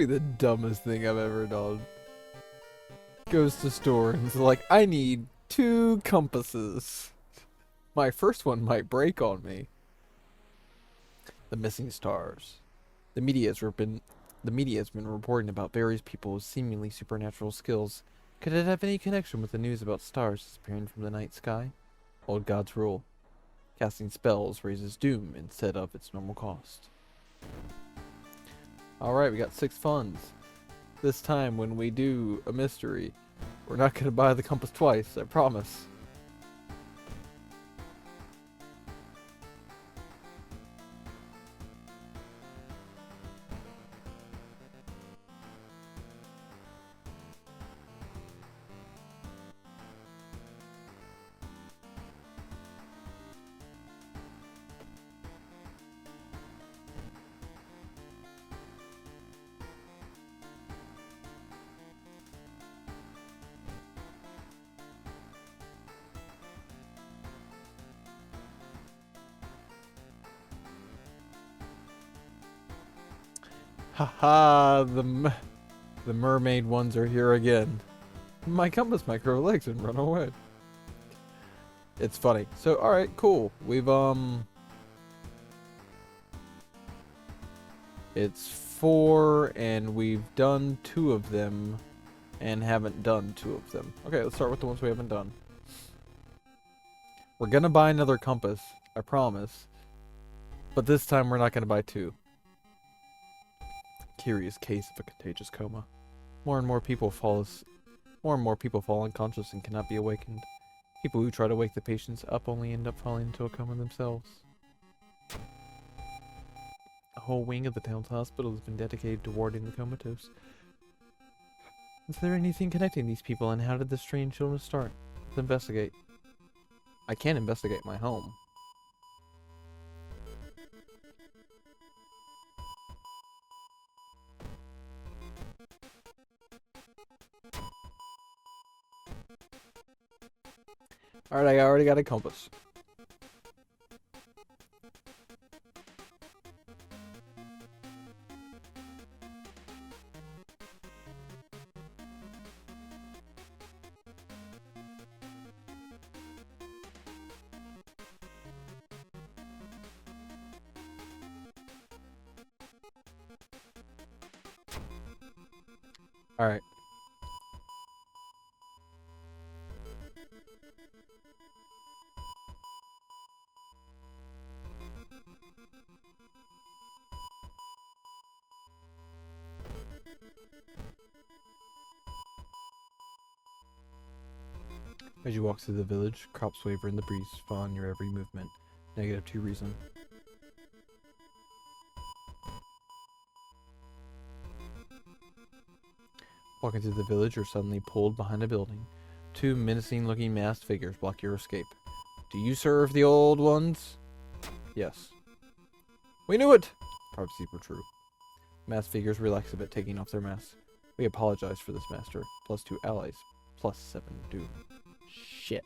be the dumbest thing I've ever done. Goes to store and is like, I need 2 compasses. My first one might break on me. The missing stars. The media has been reporting about various people with seemingly supernatural skills. Could it have any connection with the news about stars disappearing from the night sky? Old gods rule. Casting spells raises doom instead of its normal cost. Alright, we got 6 funds. This time when we do a mystery, we're not going to buy the compass twice, I promise. Haha, the mermaid ones are here again. My compass might grow legs and run away. It's funny. So, alright, cool. We've, it's 4, and we've done 2 of them, and haven't done 2 of them. Okay, let's start with the ones we haven't done. We're gonna buy another compass, I promise. But this time we're not gonna buy 2. Curious case of a contagious coma. More and more people fall unconscious and cannot be awakened. People who try to wake the patients up only end up falling into a coma themselves. A whole wing of the town's hospital has been dedicated to warding the comatose. Is there anything connecting these people, and how did this strange illness start? Let's investigate. I can't investigate my home. Alright, I already got a compass. Alright. As you walk through the village, crops waver in the breeze, following your every movement. -2 reason. Walking through the village, you're suddenly pulled behind a building. 2 menacing-looking masked figures block your escape. Do you serve the old ones? Yes. We knew it! Prophecies were true. Masked figures relax a bit, taking off their masks. We apologize for this, Master. +2 allies. +7 doom. Shit.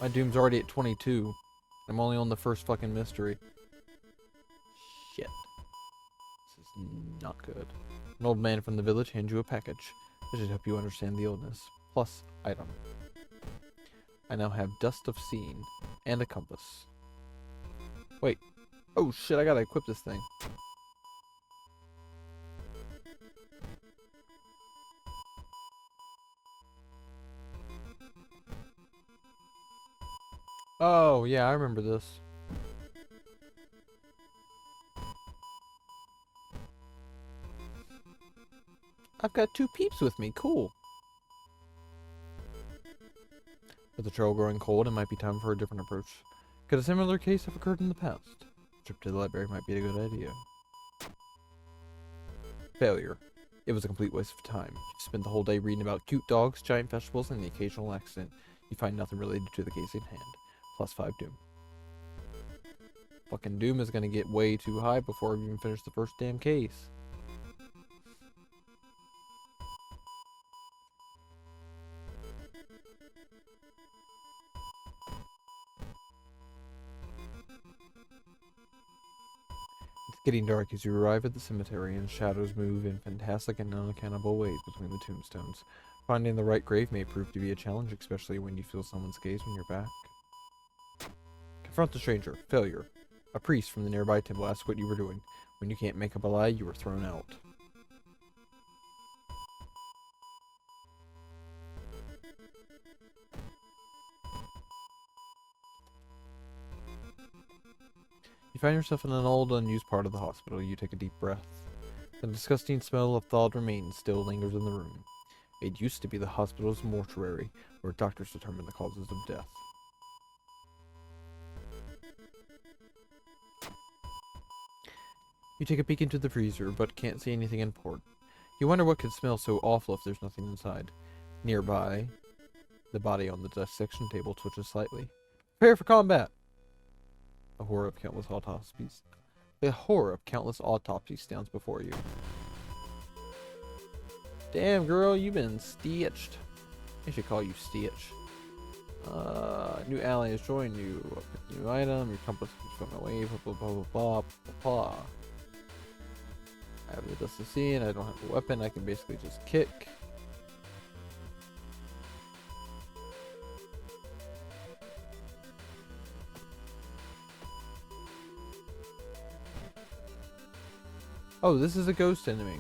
My doom's already at 22. I'm only on the first fucking mystery. Shit. This is not good. An old man from the village hands you a package. This should help you understand the illness. Plus, item. I now have Dust of Seeing and a compass. Wait. Oh shit, I gotta equip this thing. Oh, yeah, I remember this. I've got 2 peeps with me, cool. With the trail growing cold, it might be time for a different approach. Could a similar case have occurred in the past? A trip to the library might be a good idea. Failure. It was a complete waste of time. You spent the whole day reading about cute dogs, giant vegetables, and the occasional accident. You find nothing related to the case in hand. +5 doom. Fucking doom is gonna get way too high before I've even finished the first damn case. Getting dark as you arrive at the cemetery, and shadows move in fantastic and unaccountable ways between the tombstones. Finding the right grave may prove to be a challenge, especially when you feel someone's gaze when you're back. Confront the stranger. Failure. A priest from the nearby temple asks what you were doing. When you can't make up a lie, you are thrown out. You find yourself in an old, unused part of the hospital. You take a deep breath. The disgusting smell of thawed remains still lingers in the room. It used to be the hospital's mortuary, where doctors determine the causes of death. You take a peek into the freezer, but can't see anything important. You wonder what could smell so awful if there's nothing inside. Nearby, the body on the dissection table twitches slightly. Prepare for combat! The horror of countless autopsies. The horror of countless autopsies stands before you. Damn, girl, you've been stitched. I should call you Stitch. New ally has joined you. New item. Your compass keeps going away. Blah blah blah blah blah blah. I have the dust to see, and I don't have a weapon. I can basically just kick. Oh, this is a ghost enemy.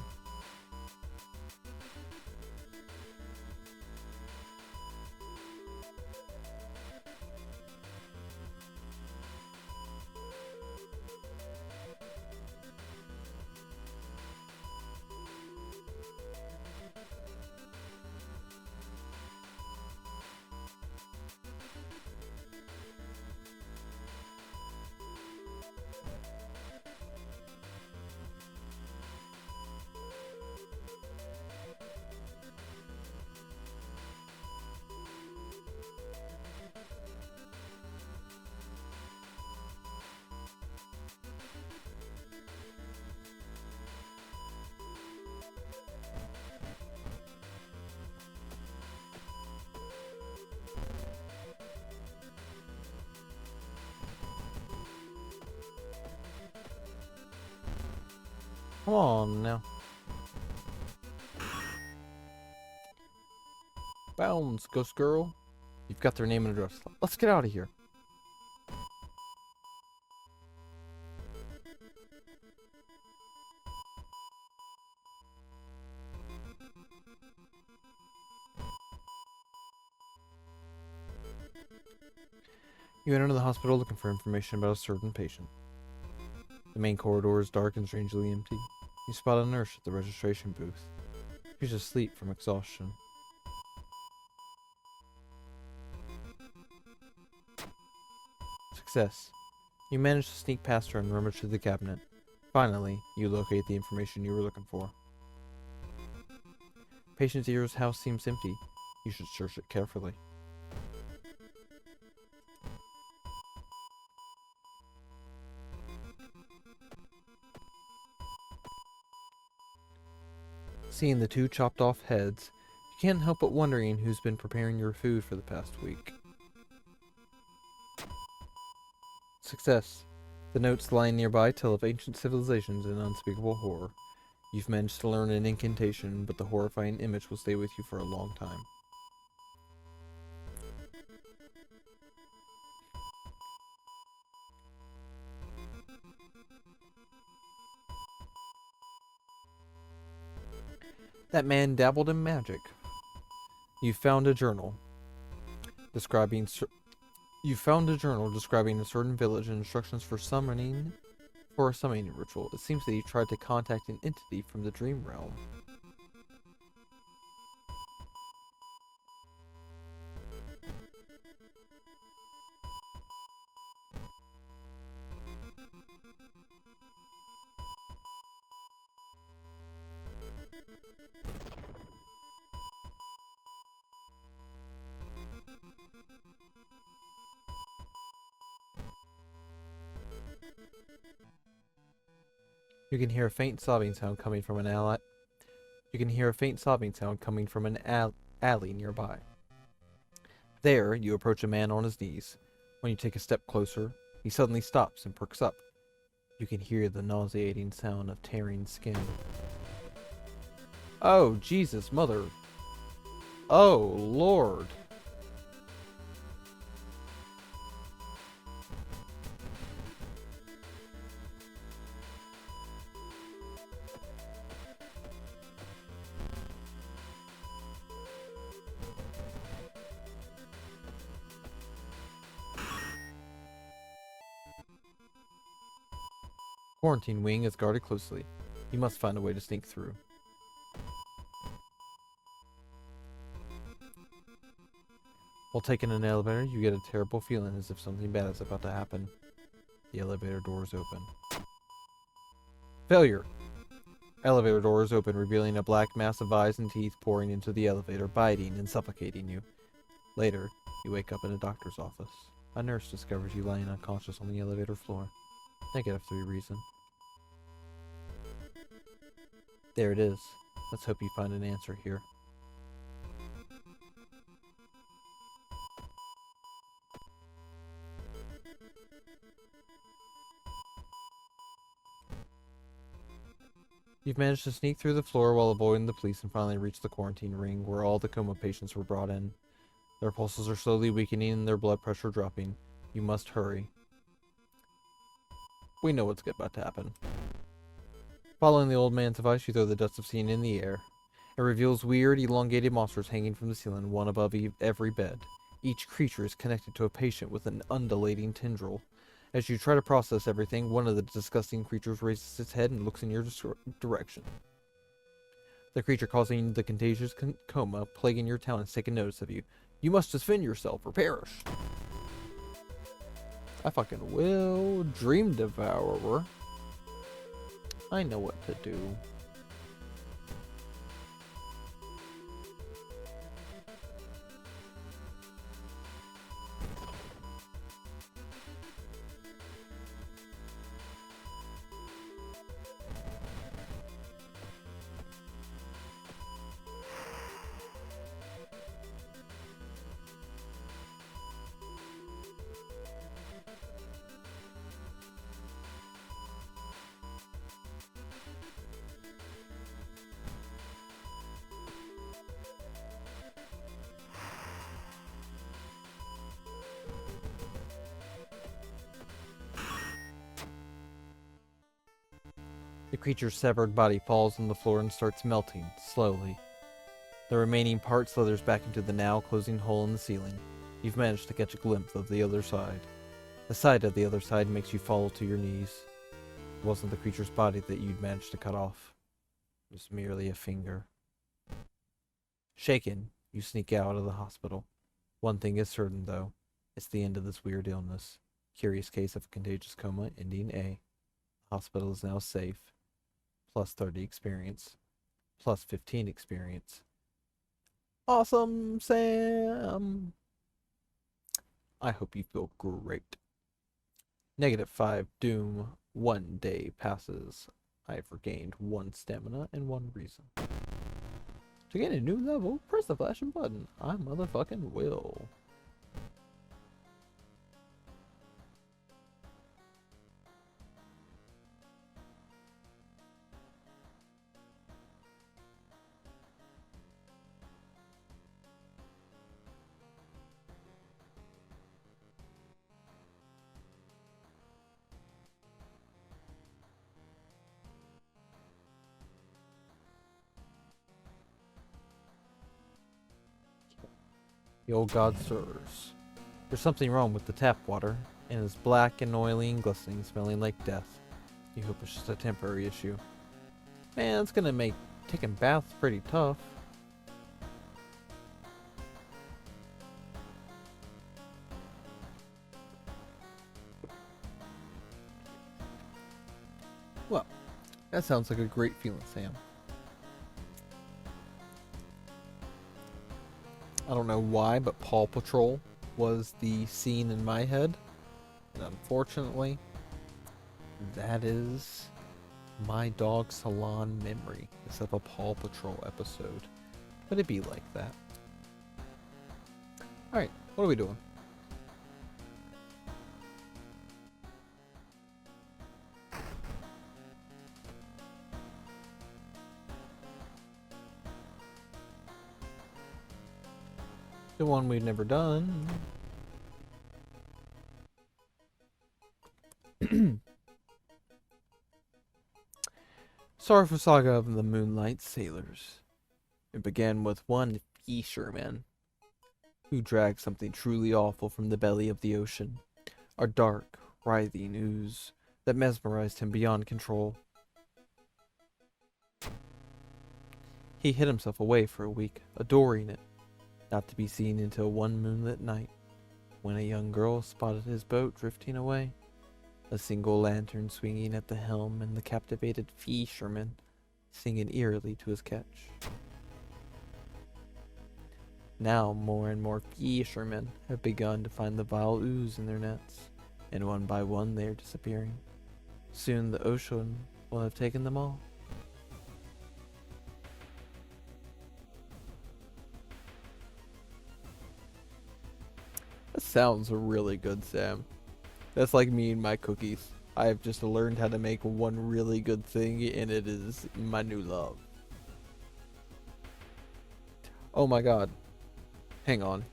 Come on now. Bounds, ghost girl. You've got their name and address. Let's get out of here. You enter the hospital looking for information about a certain patient. The main corridor is dark and strangely empty. You spot a nurse at the registration booth. She's asleep from exhaustion. Success. You manage to sneak past her and rummage through the cabinet. Finally, you locate the information you were looking for. Patient Zero's house seems empty. You should search it carefully. Seeing the two chopped off heads, you can't help but wondering who's been preparing your food for the past week. Success. The notes lying nearby tell of ancient civilizations and unspeakable horror. You've managed to learn an incantation, but the horrifying image will stay with you for a long time. That man dabbled in magic. You found a journal describing a certain village and instructions for a summoning ritual. It seems that he tried to contact an entity from the dream realm. You can hear a faint sobbing sound coming from an alley. Alley nearby. There, you approach a man on his knees. When you take a step closer, he suddenly stops and perks up. You can hear the nauseating sound of tearing skin. Oh, Jesus, mother. Oh, Lord. Quarantine wing is guarded closely. You must find a way to sneak through. While taking an elevator, you get a terrible feeling as if something bad is about to happen. The elevator doors open. Failure! Elevator doors open, revealing a black mass of eyes and teeth pouring into the elevator, biting and suffocating you. Later, you wake up in a doctor's office. A nurse discovers you lying unconscious on the elevator floor. -3 reason. There it is. Let's hope you find an answer here. You've managed to sneak through the floor while avoiding the police and finally reach the quarantine ring where all the coma patients were brought in. Their pulses are slowly weakening and their blood pressure dropping. You must hurry. We know what's about to happen. Following the old man's advice, you throw the dust of seeing in the air. It reveals weird, elongated monsters hanging from the ceiling, one above every bed. Each creature is connected to a patient with an undulating tendril. As you try to process everything, one of the disgusting creatures raises its head and looks in your direction. The creature causing the contagious coma plaguing your town has taken notice of you. You must defend yourself or perish. I fucking will. Dream Devourer. I know what to do. The creature's severed body falls on the floor and starts melting, slowly. The remaining part slithers back into the now closing hole in the ceiling. You've managed to catch a glimpse of the other side. The sight of the other side makes you fall to your knees. It wasn't the creature's body that you'd managed to cut off. It was merely a finger. Shaken, you sneak out of the hospital. One thing is certain, though. It's the end of this weird illness. Curious case of a contagious coma, ending A. The hospital is now safe. +30 experience. +15 experience. Awesome, Sam! I hope you feel great. -5 doom. 1 day passes. I have regained 1 stamina and 1 reason. To gain a new level, press the flashing button. I motherfucking will. The old god stirs. There's something wrong with the tap water, and it's black and oily and glistening, smelling like death. You hope it's just a temporary issue. Man, it's gonna make taking baths pretty tough. Well, that sounds like a great feeling, Sam. I don't know why, but Paw Patrol was the scene in my head. And unfortunately, that is my dog salon memory. It's of a Paw Patrol episode. But it'd be like that. Alright, what are we doing? The one we've never done. Sorrowful Saga of the Moonlight Sailors. It began with one fisherman who dragged something truly awful from the belly of the ocean. A dark, writhing ooze that mesmerized him beyond control. He hid himself away for a week, adoring it, not to be seen until one moonlit night, when a young girl spotted his boat drifting away, a single lantern swinging at the helm and the captivated fisherman singing eerily to his catch. Now more and more fishermen have begun to find the vile ooze in their nets, and one by one they are disappearing. Soon the ocean will have taken them all. That sounds really good, Sam. That's like me and my cookies. I've just learned how to make one really good thing, and it is my new love. Oh my god. Hang on.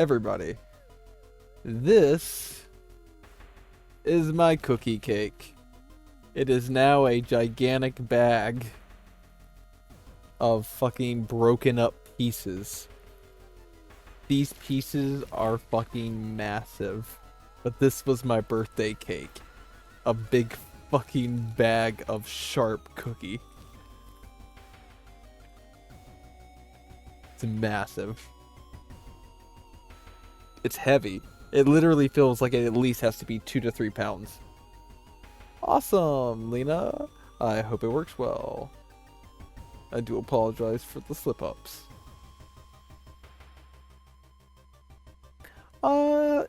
Everybody. This is my cookie cake. It is now a gigantic bag of fucking broken up pieces. These pieces are fucking massive. But this was my birthday cake. A big fucking bag of sharp cookie. It's massive. It's heavy. It literally feels like it at least has to be 2 to 3 pounds. Awesome, Lena. I hope it works well. I do apologize for the slip-ups.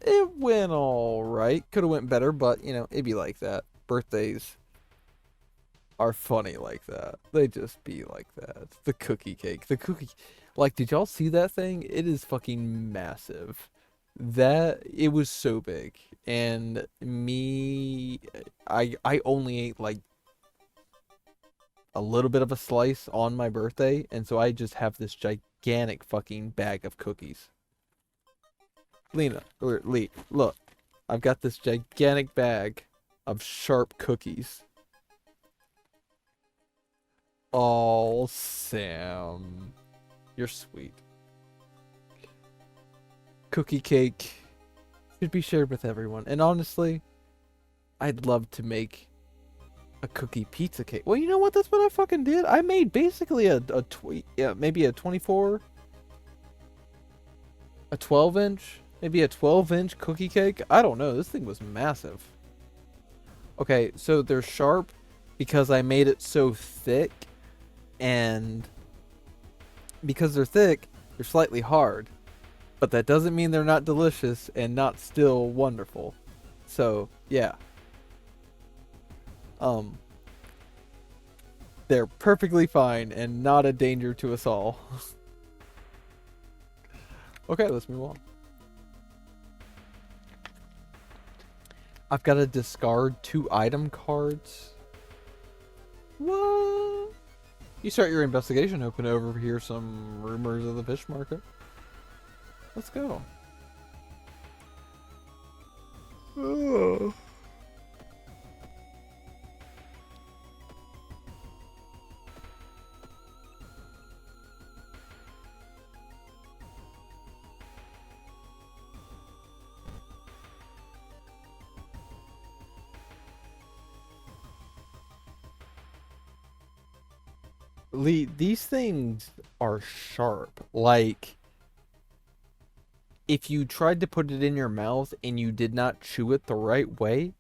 It went alright. Could have went better, but, you know, it'd be like that. Birthdays are funny like that. They just be like that. The cookie cake. The cookie... Like, did y'all see that thing? It is fucking massive. It was so big. And me... I only ate, like, a little bit of a slice on my birthday, and so I just have this gigantic fucking bag of cookies. Lena, or Lee, look. I've got this gigantic bag of sharp cookies. Oh, Sam. You're sweet. Cookie cake should be shared with everyone. And honestly, I'd love to make a cookie pizza cake. Well, you know what? That's what I fucking did. I made basically maybe a 24, a 12-inch. Maybe a 12-inch cookie cake? I don't know. This thing was massive. Okay, so they're sharp because I made it so thick. And because they're thick, they're slightly hard. But that doesn't mean they're not delicious and not still wonderful. So, yeah. They're perfectly fine and not a danger to us all. Okay, let's move on. I've got to discard 2 item cards. What? You start your investigation, hoping to overhear some rumors of the fish market. Let's go. Oh. Lee, these things are sharp. Like, if you tried to put it in your mouth and you did not chew it the right way,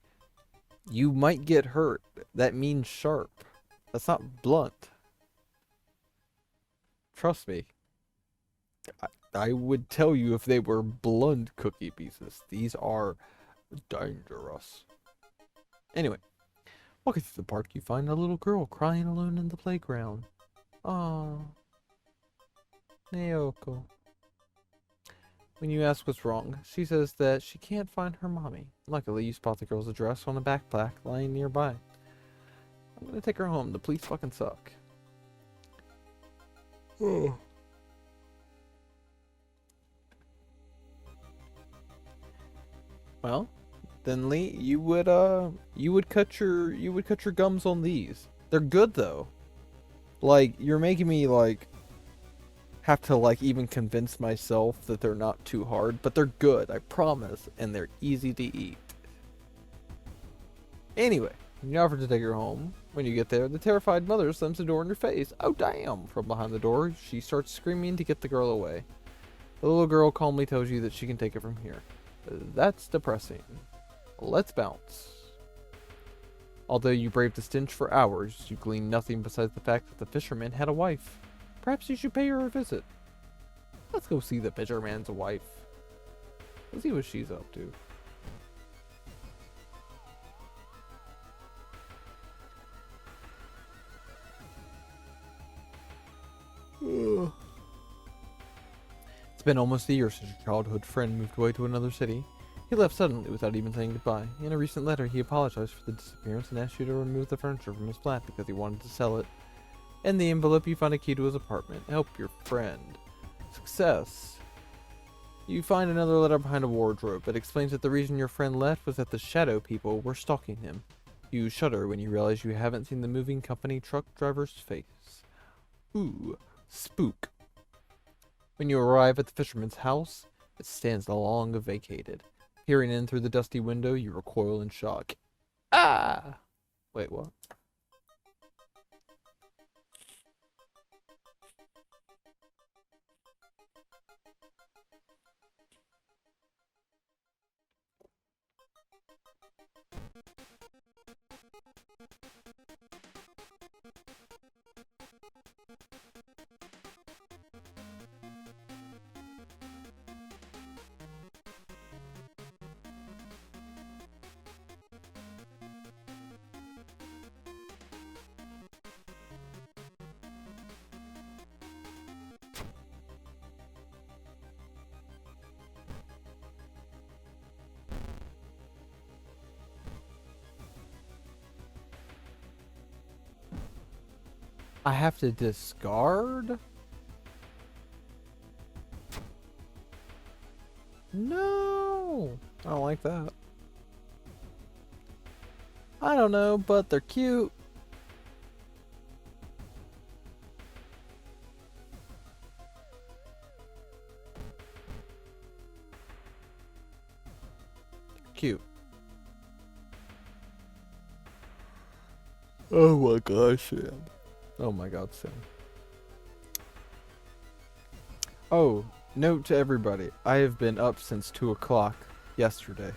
you might get hurt. That means sharp. That's not blunt. Trust me. I would tell you if they were blunt cookie pieces. These are dangerous. Anyway, walking through the park, you find a little girl crying alone in the playground. Oh, Naoko. When you ask what's wrong, she says that she can't find her mommy. Luckily, you spot the girl's address on a backpack lying nearby. I'm gonna take her home. The police fucking suck. Oh. Well, then Lee, you would cut your gums on these. They're good though. Like, you're making me like have to like even convince myself that they're not too hard, but they're good, I promise, and they're easy to eat. Anyway, you offer to take her home. When you get there, the terrified mother slams the door in your face. Oh damn! From behind the door, she starts screaming to get the girl away. The little girl calmly tells you that she can take it from here. That's depressing. Let's bounce. Although you braved the stench for hours, you glean nothing besides the fact that the fisherman had a wife. Perhaps you should pay her a visit. Let's go see the fisherman's wife. Let's see what she's up to. Ugh. It's been almost a year since your childhood friend moved away to another city. He left suddenly without even saying goodbye. In a recent letter, he apologized for the disappearance and asked you to remove the furniture from his flat because he wanted to sell it. In the envelope, you find a key to his apartment. Help your friend. Success. You find another letter behind a wardrobe. It explains that the reason your friend left was that the shadow people were stalking him. You shudder when you realize you haven't seen the moving company truck driver's face. Ooh, spook. When you arrive at the fisherman's house, it stands long vacated. Peering in through the dusty window, you recoil in shock. Ah! Wait, what? I have to discard? No! I don't like that. I don't know, but they're cute. Cute. Oh my gosh, Sam. Oh my god, Sam. Oh, note to everybody. I have been up since 2 o'clock yesterday.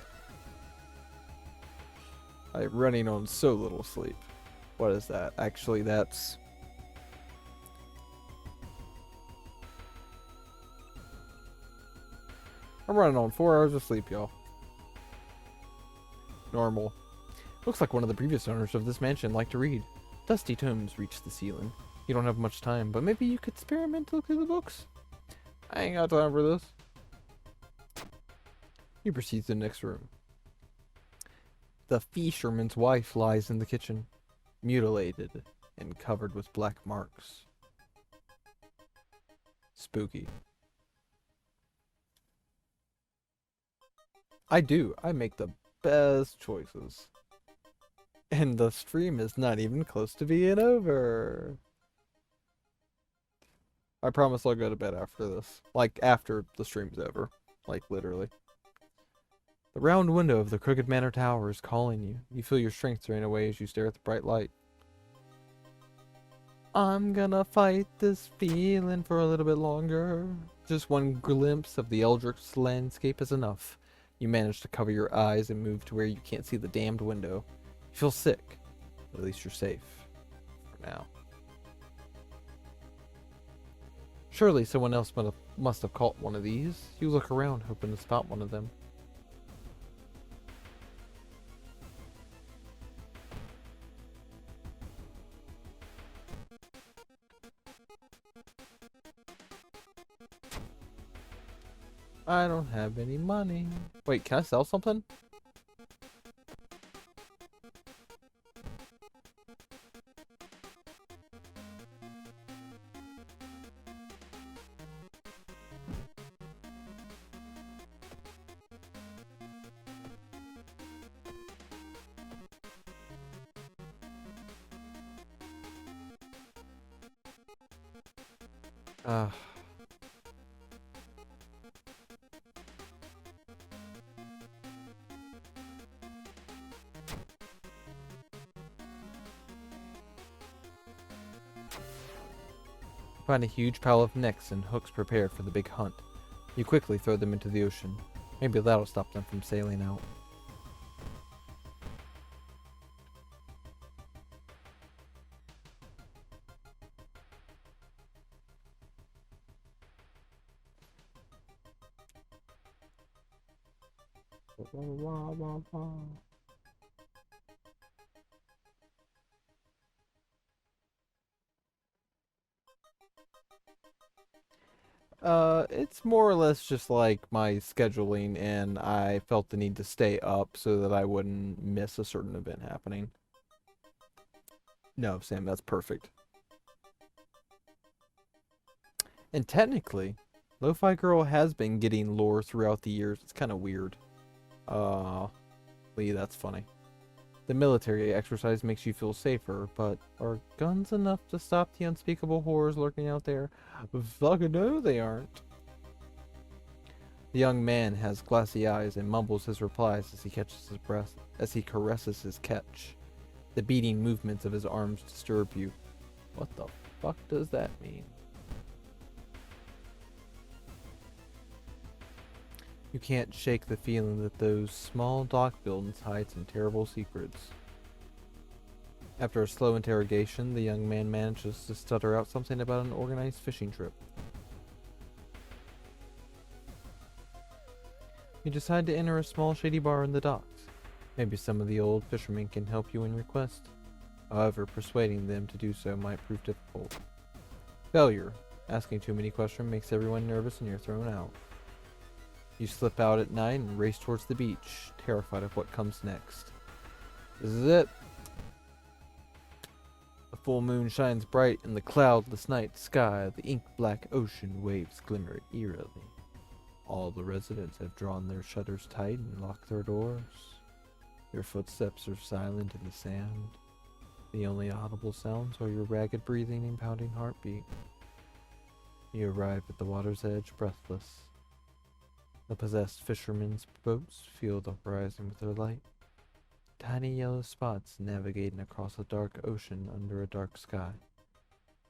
I'm running on so little sleep. What is that? Actually, that's... I'm running on 4 hours of sleep, y'all. Normal. Looks like one of the previous owners of this mansion liked to read. Dusty tomes reach the ceiling. You don't have much time, but maybe you could spare a minute to look through the books? I ain't got time for this. You proceed to the next room. The fisherman's wife lies in the kitchen, mutilated and covered with black marks. Spooky. I do. I make the best choices. And the stream is not even close to being over. I promise I'll go to bed after this. Like, after the stream's over. Like, literally. The round window of the Crooked Manor Tower is calling you. You feel your strength drain away as you stare at the bright light. I'm gonna fight this feeling for a little bit longer. Just one glimpse of the Eldritch landscape is enough. You manage to cover your eyes and move to where you can't see the damned window. You feel sick, but at least you're safe. For now. Surely someone else must have caught one of these. You look around, hoping to spot one of them. I don't have any money. Wait, can I sell something? Ah. Find a huge pile of nets and hooks prepared for the big hunt. You quickly throw them into the ocean. Maybe that'll stop them from sailing out. It's more or less just like my scheduling, and I felt the need to stay up so that I wouldn't miss a certain event happening. No, Sam, that's perfect. And technically, Lo-Fi Girl has been getting lore throughout the years. It's kind of weird. Lee, that's funny. The military exercise makes you feel safer, but are guns enough to stop the unspeakable horrors lurking out there? Fucking no, they aren't. The young man has glassy eyes and mumbles his replies as he catches his breath, as he caresses his catch. The beating movements of his arms disturb you. What the fuck does that mean? You can't shake the feeling that those small dock buildings hide some terrible secrets. After a slow interrogation, the young man manages to stutter out something about an organized fishing trip. You decide to enter a small shady bar in the docks. Maybe some of the old fishermen can help you in your quest. However, persuading them to do so might prove difficult. Failure. Asking too many questions makes everyone nervous and you're thrown out. You slip out at night and race towards the beach, terrified of what comes next. This is it. The full moon shines bright in the cloudless night sky. The ink-black ocean waves glimmer eerily. All the residents have drawn their shutters tight and locked their doors. Your footsteps are silent in the sand. The only audible sounds are your ragged breathing and pounding heartbeat. You arrive at the water's edge, breathless. The possessed fishermen's boats fill the horizon with their light. Tiny yellow spots navigating across a dark ocean under a dark sky.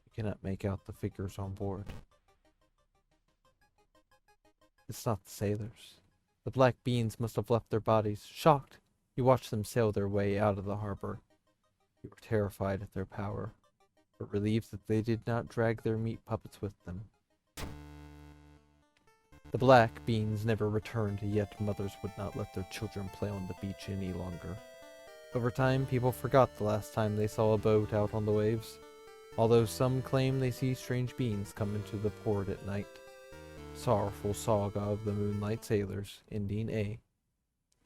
You cannot make out the figures on board. It's not the sailors. The black beings must have left their bodies. Shocked, you watch them sail their way out of the harbor. You were terrified at their power, but relieved that they did not drag their meat puppets with them. The black beings never returned, yet mothers would not let their children play on the beach any longer. Over time, people forgot the last time they saw a boat out on the waves, although some claim they see strange beings come into the port at night. Sorrowful saga of the Moonlight Sailors, ending A.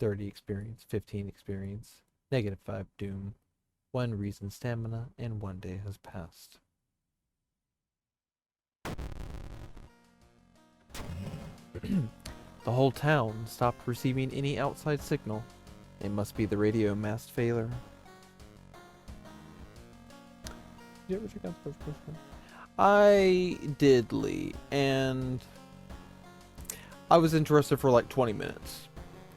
30 experience, 15 experience, -5 doom, 1 reason stamina, and 1 day has passed. The whole town stopped receiving any outside signal. It must be the radio mast failure. Did you ever check out the first person? I did, Lee, and I was interested for like 20 minutes.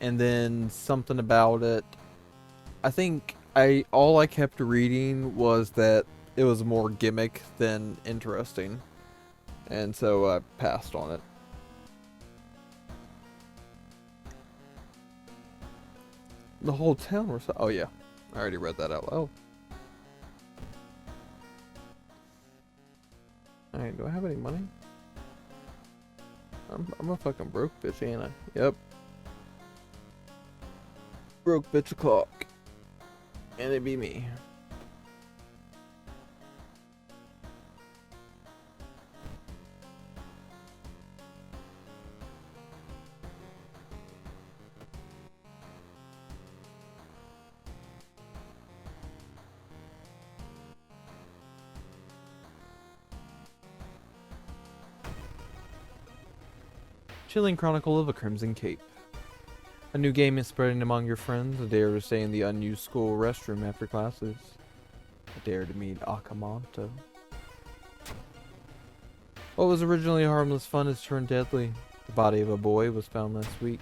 And then something about it, I think all I kept reading was that it was more gimmick than interesting. And so I passed on it. The whole town was... Oh yeah, I already read that out loud. Alright, do I have any money? I'm a fucking broke bitch, ain't I? Yep. Broke bitch o'clock. And it be me. Chilling Chronicle of a Crimson Cape. A new game is spreading among your friends. A dare to stay in the unused school restroom after classes. A dare to meet Akamanto. What was originally harmless fun has turned deadly. The body of a boy was found last week.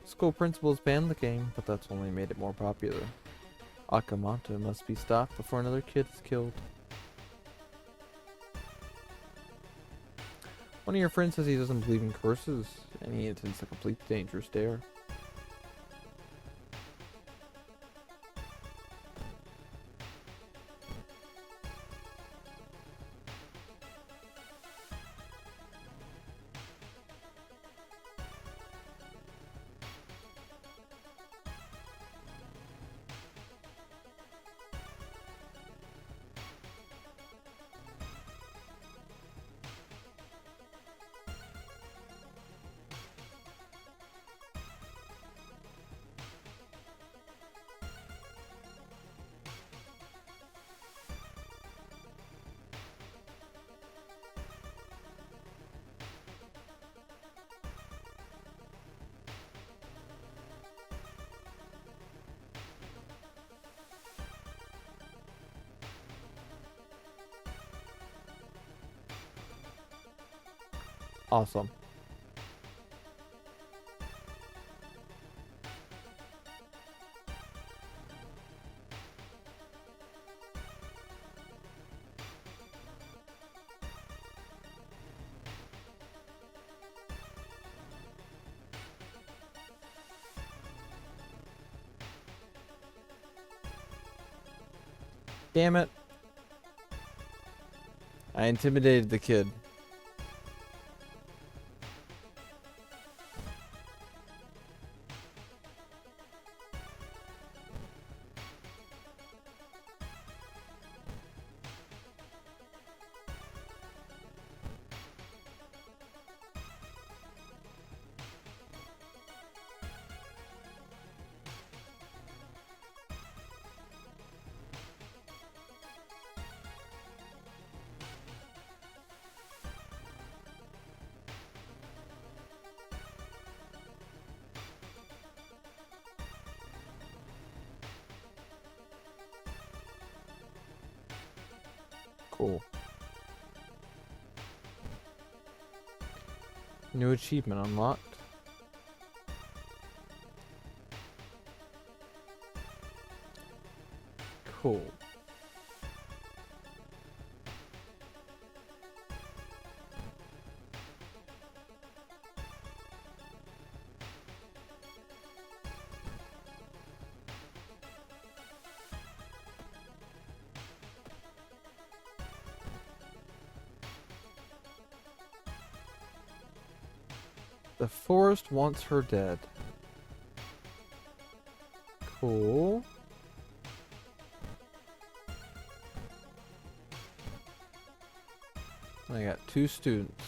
School principals banned the game, but that's only made it more popular. Akamata must be stopped before another kid is killed. One of your friends says he doesn't believe in curses, and he intends a complete dangerous dare. Awesome. Damn it. I intimidated the kid. Cool. New achievement unlocked. Cool. The forest wants her dead. Cool. I got 2 students.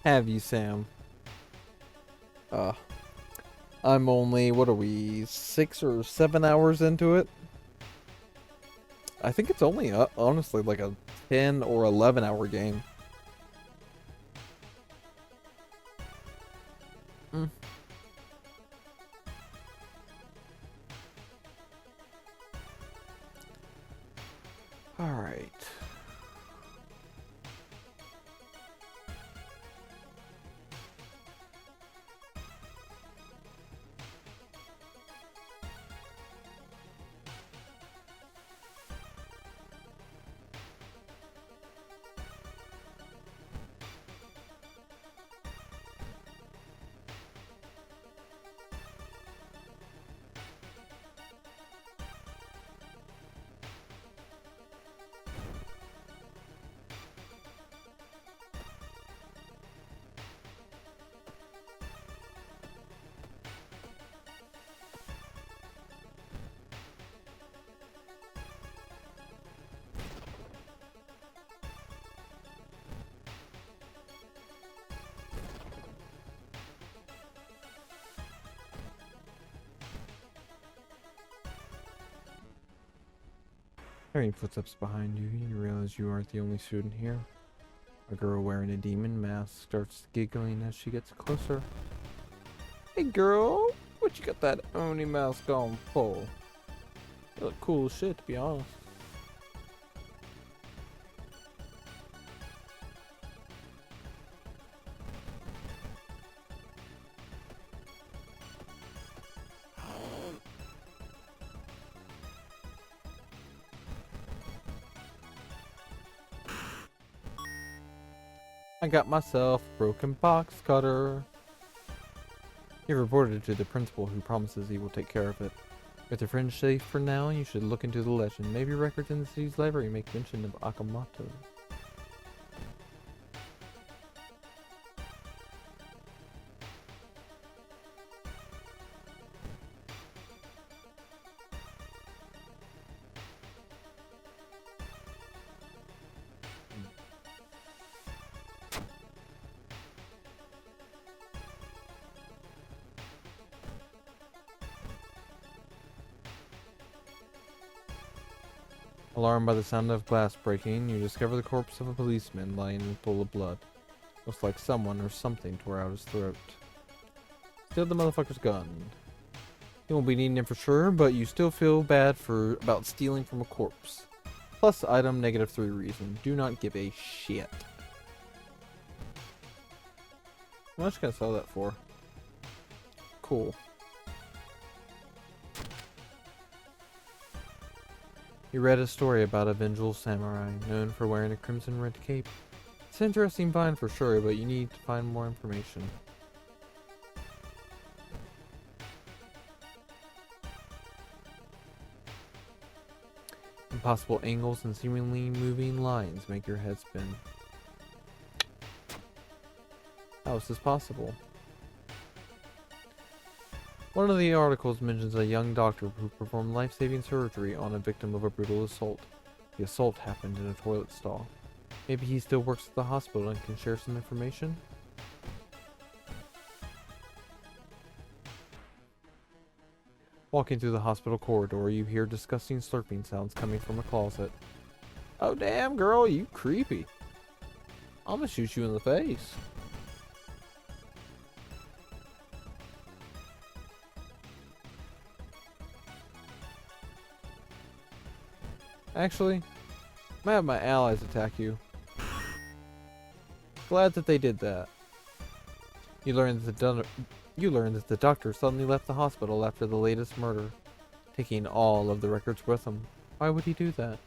Have you, Sam? Uh, I'm only, what are we, 6 or 7 hours into it? I think it's only, honestly, like a 10 or 11 hour game. Mm. Alright. Hearing footsteps behind you, you realize you aren't the only student here. A girl wearing a demon mask starts giggling as she gets closer. Hey girl, what you got that Oni mask on for? You look cool as shit, to be honest. I got myself a broken box cutter. You reported it to the principal, who promises he will take care of it. With your friend safe for now, you should look into the legend. Maybe records in the city's library make mention of Akamoto. Alarmed by the sound of glass breaking, you discover the corpse of a policeman lying in a pool of blood. Looks like someone or something tore out his throat. Steal the motherfucker's gun. You won't be needing it for sure, but you still feel bad about stealing from a corpse. Plus item -3 reason. Do not give a shit. How much can I sell that for? Cool. You read a story about a vengeful samurai known for wearing a crimson red cape. It's an interesting find for sure, but you need to find more information. Impossible angles and seemingly moving lines make your head spin. How is this possible? One of the articles mentions a young doctor who performed life-saving surgery on a victim of a brutal assault. The assault happened in a toilet stall. Maybe he still works at the hospital and can share some information? Walking through the hospital corridor, you hear disgusting slurping sounds coming from a closet. Oh damn girl, you creepy. I'm gonna shoot you in the face. Actually, I might have my allies attack you. Glad that they did that. You learn that the doctor suddenly left the hospital after the latest murder, taking all of the records with him. Why would he do that?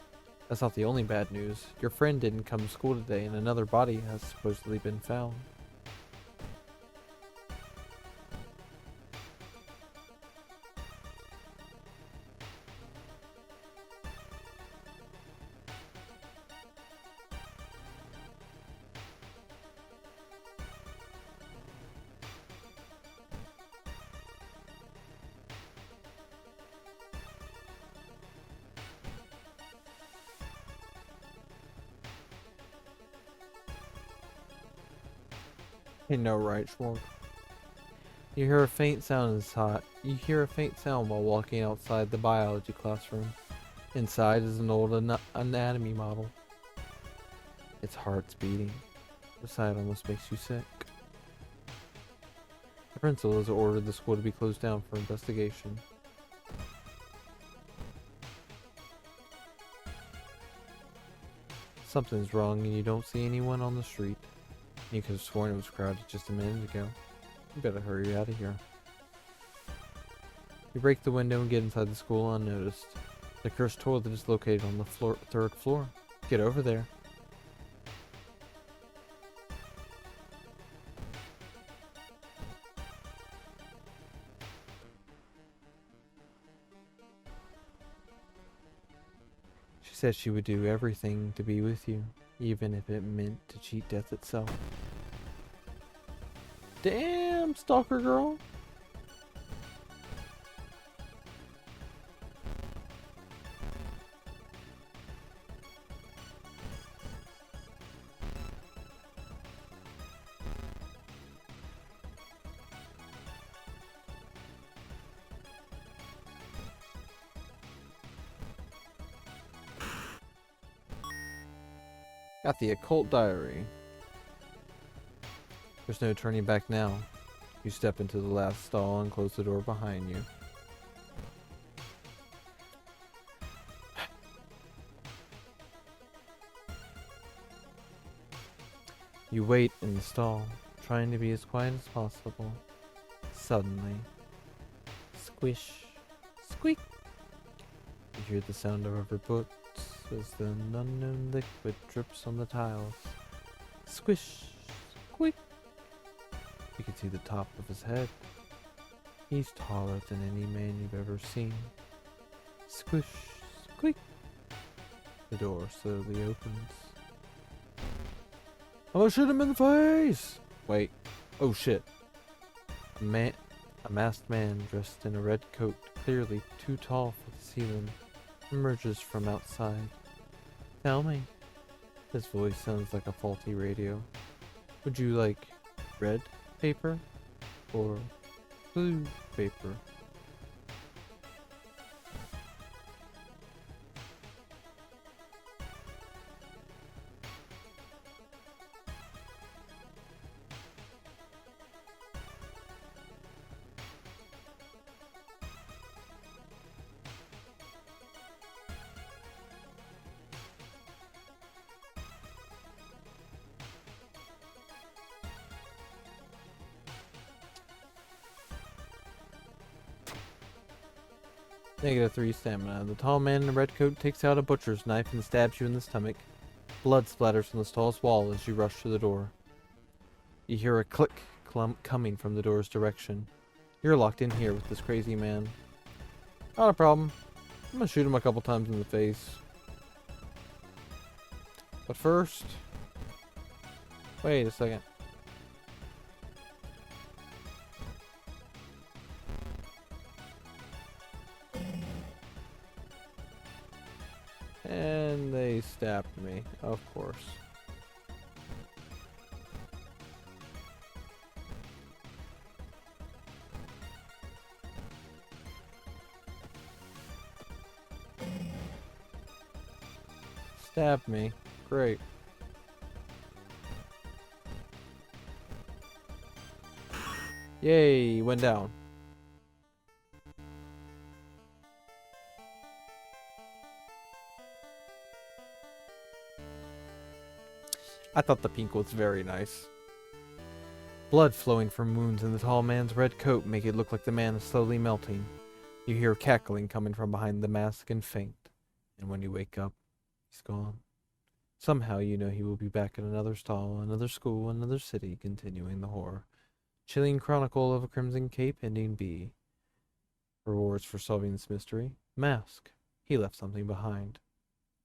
That's not the only bad news. Your friend didn't come to school today and another body has supposedly been found. I know, right, Schwartz? You hear a faint sound while walking outside the biology classroom. Inside is an old anatomy model. Its heart's beating. The sight almost makes you sick. The principal has ordered the school to be closed down for investigation. Something's wrong and you don't see anyone on the street. You could have sworn it was crowded just a minute ago. You better hurry out of here. You break the window and get inside the school unnoticed. The cursed toilet is located on the third floor. Get over there. She said she would do everything to be with you, even if it meant to cheat death itself. Damn, stalker girl. Got the occult diary. There's no turning back now. You step into the last stall and close the door behind you. You wait in the stall, trying to be as quiet as possible. Suddenly, squish, squeak. You hear the sound of rubber boots as the unknown liquid drips on the tiles. Squish, squeak. You can see the top of his head. He's taller than any man you've ever seen. Squish, squeak. The door slowly opens. I'm gonna shoot him in the face! Wait. Oh shit. A masked man dressed in a red coat, clearly too tall for the ceiling, emerges from outside. Tell me. His voice sounds like a faulty radio. Would you like red paper or blue paper? -3 stamina. The tall man in the red coat takes out a butcher's knife and stabs you in the stomach. Blood splatters on the stall's wall as you rush to the door. You hear a click coming from the door's direction. You're locked in here with this crazy man. Not a problem. I'm gonna shoot him a couple times in the face. But first... Wait a second. And they stabbed me, of course. Stabbed me. Great. Yay, went down. I thought the pink was very nice. Blood flowing from wounds in the tall man's red coat make it look like the man is slowly melting. You hear cackling coming from behind the mask and faint. And when you wake up, he's gone. Somehow you know he will be back at another stall, another school, another city, continuing the horror. Chilling chronicle of a Crimson Cape ending B. Rewards for solving this mystery. Mask. He left something behind.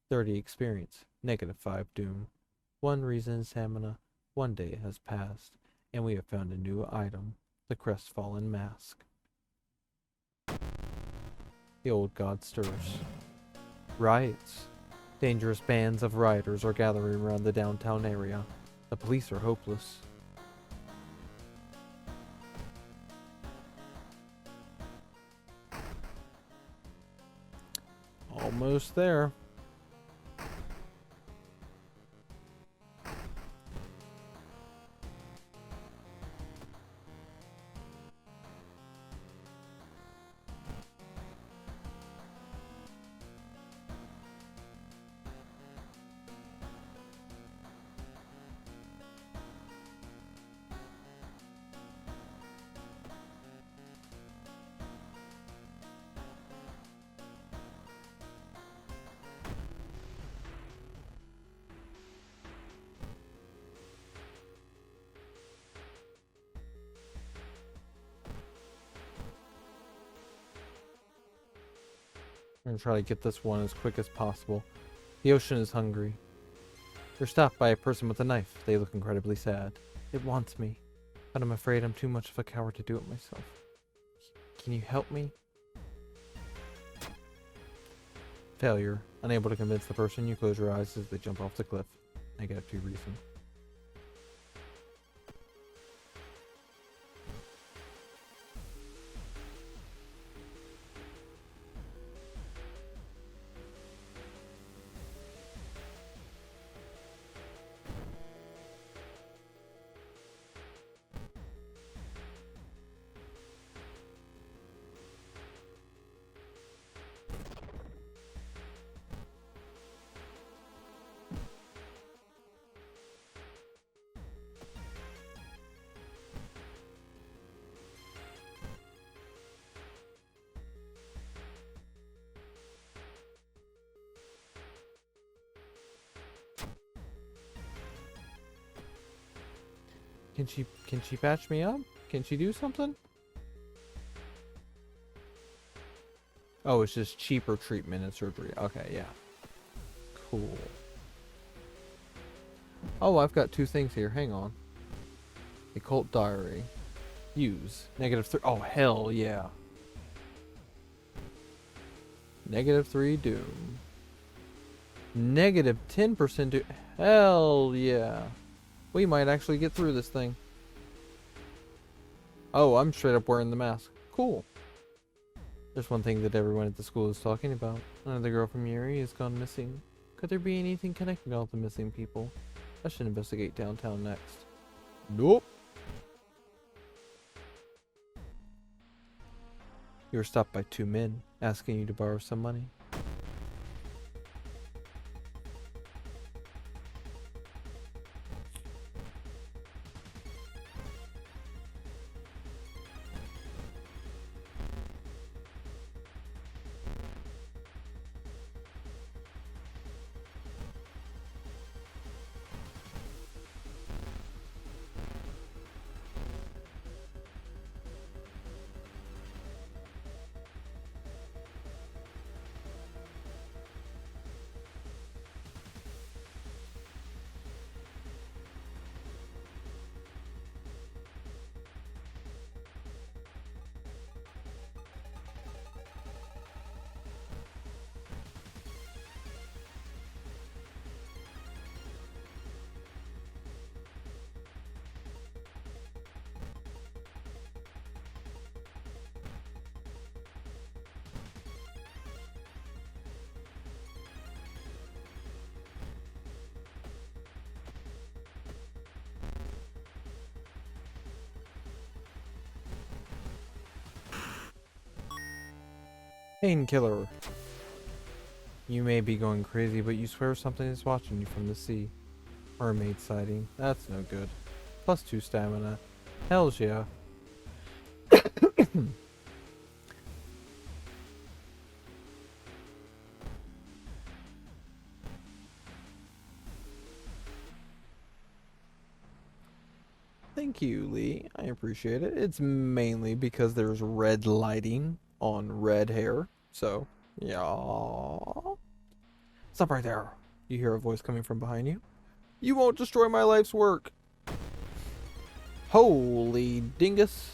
30 experience. -5 doom. 1 reason stamina. 1 day has passed, and we have found a new item, the crestfallen mask. The old god stirs. Riots. Dangerous bands of rioters are gathering around the downtown area. The police are hopeless. Almost there. I'm gonna try to get this one as quick as possible. The ocean is hungry. You're stopped by a person with a knife. They look incredibly sad. It wants me, but I'm afraid I'm too much of a coward to do it myself. Can you help me? Failure. Unable to convince the person, you close your eyes as they jump off the cliff. -2 reason. Can she patch me up? Can she do something? Oh, it's just cheaper treatment and surgery. Okay, yeah. Cool. Oh, I've got 2 things here. Hang on. Occult diary. Use. -3. Oh, hell yeah. -3 doom. -10% doom. Hell yeah. We might actually get through this thing. Oh, I'm straight up wearing the mask. Cool. There's one thing that everyone at the school is talking about. Another girl from Yuri has gone missing. Could there be anything connected to all the missing people? I should investigate downtown next. Nope. You were stopped by 2 men, asking you to borrow some money. Painkiller. You may be going crazy, but you swear something is watching you from the sea. Mermaid sighting. That's no good. +2 stamina. Hells yeah. Thank you, Lee. I appreciate it. It's mainly because there's red lighting on red hair. So, yeah. Stop right there. You hear a voice coming from behind you. You won't destroy my life's work. Holy dingus.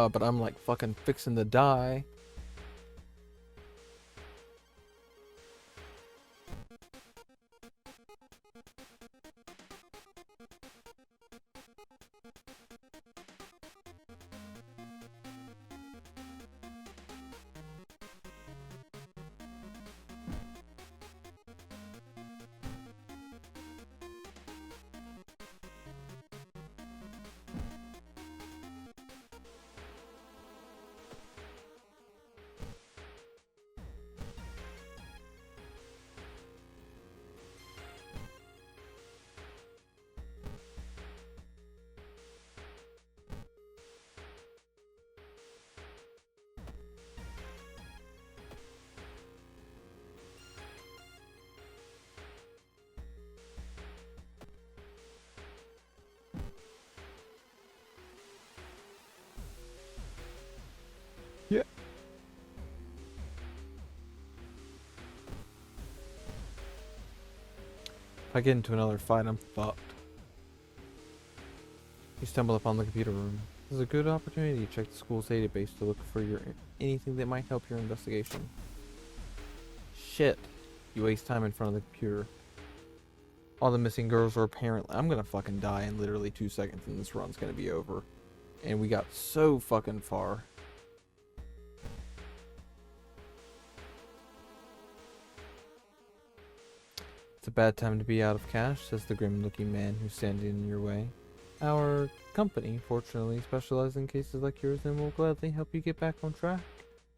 But I'm like fucking fixing to die. Yeah. If I get into another fight, I'm fucked. You stumble upon the computer room. This is a good opportunity to check the school's database to look for anything that might help your investigation. Shit. You waste time in front of the computer. All the missing girls are apparently... I'm gonna fucking die in literally 2 seconds and this run's gonna be over. And we got so fucking far. It's a bad time to be out of cash, says the grim-looking man who's standing in your way. Our company, fortunately, specializes in cases like yours and will gladly help you get back on track.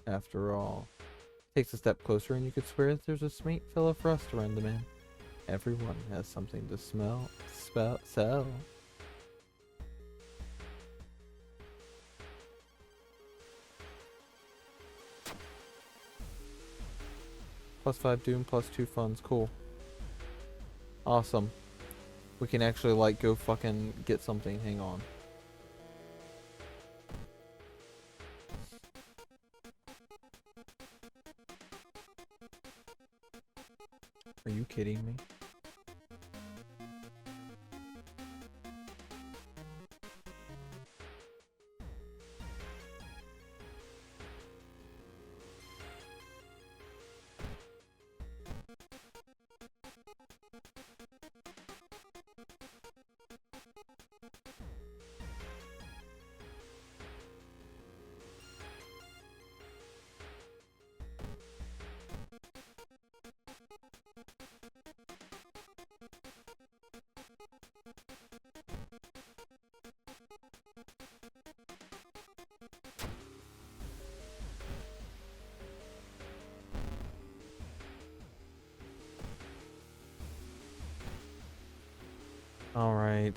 After all, Takes a step closer and you could swear that there's a sweet fill of rust around the man. Everyone has something to sell. +5 Doom, +2 funds. Cool. Awesome. We can actually, like, go fucking get something. Hang on. Are you kidding me? Alright.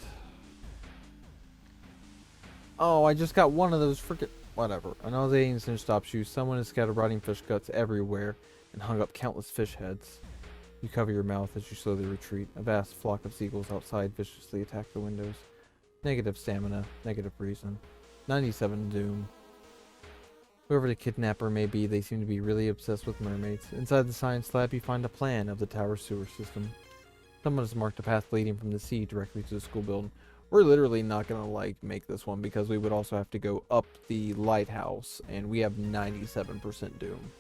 Oh, I just got one of those frickin'... Whatever. I know the instant stops you. Someone has scattered rotting fish guts everywhere and hung up countless fish heads. You cover your mouth as you slowly retreat. A vast flock of seagulls outside viciously attack the windows. Negative stamina. Negative reason. 97 doom. Whoever the kidnapper may be, they seem to be really obsessed with mermaids. Inside the science lab, you find a plan of the tower sewer system. Someone has marked a path leading from the sea directly to the school building. We're literally not gonna, like, make this one because we would also have to go up the lighthouse, and we have 97% doom.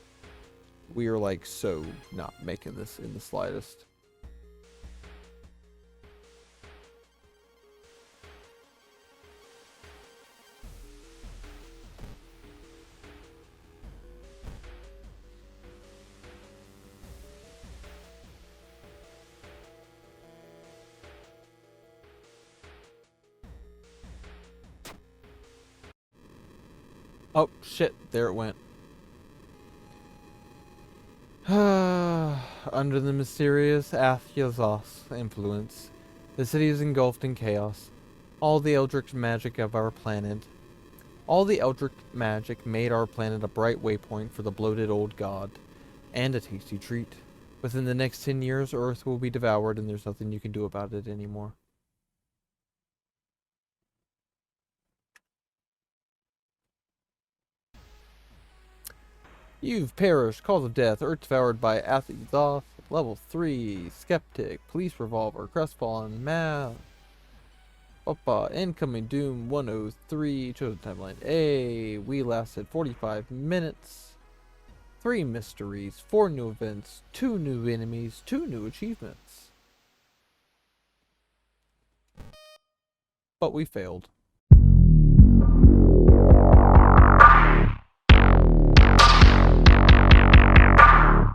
We are, like, so not making this in the slightest. Oh, shit. There it went. Under the mysterious Athyasos influence, the city is engulfed in chaos. All the eldritch magic of our planet. All the eldritch magic made our planet a bright waypoint for the bloated old god. And a tasty treat. Within the next 10 years, Earth will be devoured and there's nothing you can do about it anymore. You've perished. Cause of death. Earth devoured by Athyasos. Level 3. Skeptic. Police revolver. Crestfallen. Math. Incoming Doom 103. Chosen timeline A. We lasted 45 minutes. 3 mysteries. 4 new events. 2 new enemies. 2 new achievements. But we failed.